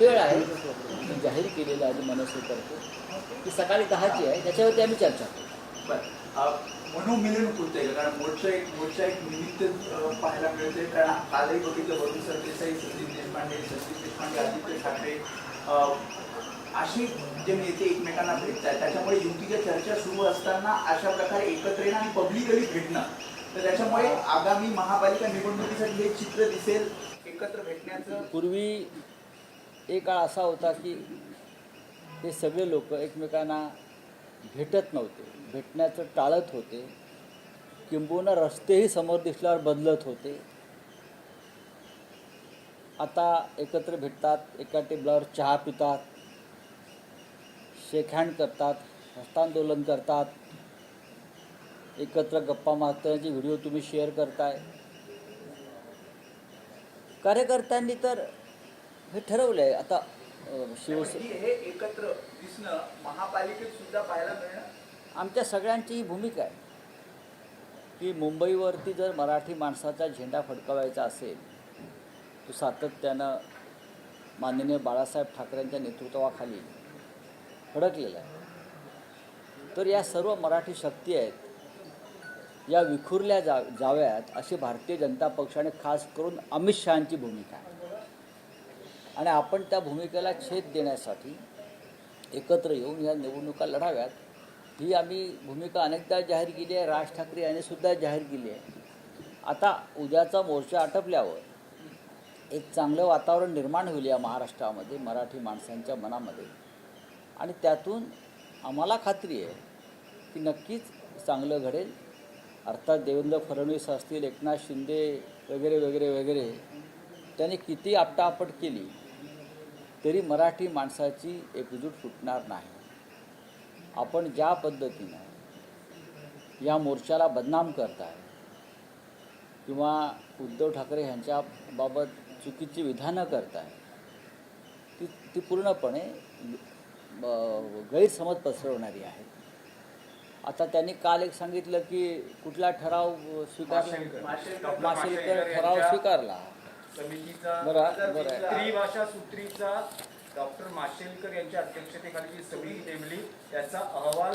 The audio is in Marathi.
वेळ आहे जाहीर केलेलं आहे मनसेतर्फे की सकाळी 10ची आहे, त्याच्यावरती आम्ही चर्चा करू. बरं, मनोमिलन होतंय का? कारण मोर्चा एक निमित्त पाहायला मिळते. कारण कालही बघितलं वरुण सरदेसाई, संदीप देशपांडे, आदित्य ठाकरे अशी जे नेते एकमेकांना भेटतात, त्याच्यामुळे युतीच्या चर्चा सुरू असताना अशा प्रकारे एकत्र येणं आणि पब्लिकली भेटणं, तर त्याच्यामुळे आगामी महापालिका निवडणुकीसाठी हे चित्र दिसेल एकत्र भेटण्याचं. पूर्वी एक काळ असा होता की हे सगळे लोक एकमेकांना भेटत नव्हते, भेटण्याचं टाळत होते, किंबहुना रस्तेही समोर दिसल्यावर बदलत होते. आता एकत्र भेटतात, एका टेबलावर चहा पितात, शेक हँड करतात, हस्तांदोलन करतात, एकत्र गप्पा मारतानाचे व्हिडिओ तुम्ही शेअर करताय. कार्यकर्त्यांनी तर हे ठरवलं आहे. आता हे एकत्र दिसणं महापालिकेत सुद्धा पाहायला मिळणं आमच्या सगळ्यांची ही भूमिका आहे की मुंबईवरती जर मराठी माणसाचा झेंडा फडकवायचा असेल, तो सातत्यानं माननीय बाळासाहेब ठाकरेंच्या नेतृत्वाखाली फडकलेला आहे. तर या सर्व मराठी शक्ती आहेत, या विखुरल्या जाव्यात अशी भारतीय जनता पक्षाने खास करून अमित शहांची भूमिका आहे. आणि आपण त्या भूमिकेला छेद देण्यासाठी एकत्र येऊन या निवडणुका लढाव्यात, ही आम्ही भूमिका अनेकदा जाहीर केली आहे. राज ठाकरे यांनी सुद्धा जाहीर केली आहे. आता उद्याचा मोर्चा आटपल्यावर एक चांगलं वातावरण निर्माण होईल या महाराष्ट्रामध्ये, मराठी माणसांच्या मनामध्ये, आणि त्यातून आम्हाला खात्री आहे की नक्कीच चांगलं घडेल. अर्थात देवेंद्र फडणवीस असतील, एकनाथ शिंदे वगैरे वगैरे वगैरे त्यांनी किती आपटापट केली तरी मराठी माणसाची एकजूट फुटणार नाही. आपण ज्या पद्धतीनं या मोर्चाला बदनाम करताय किंवा उद्धव ठाकरे यांच्याबाबत चुकीची विधानं करताय, ती पूर्णपणे गैरसमज पसरवणारी आहेत. आता त्यांनी काल एक सांगितलं की कुठला ठराव स्वीकारला, माशेलकर ठराव स्वीकारला. समितीचा बरं. त्रिभाषा सूत्रीचा डॉक्टर माशेलकर यांच्या अध्यक्षतेखाली जी समिती नेमली, त्याचा अहवाल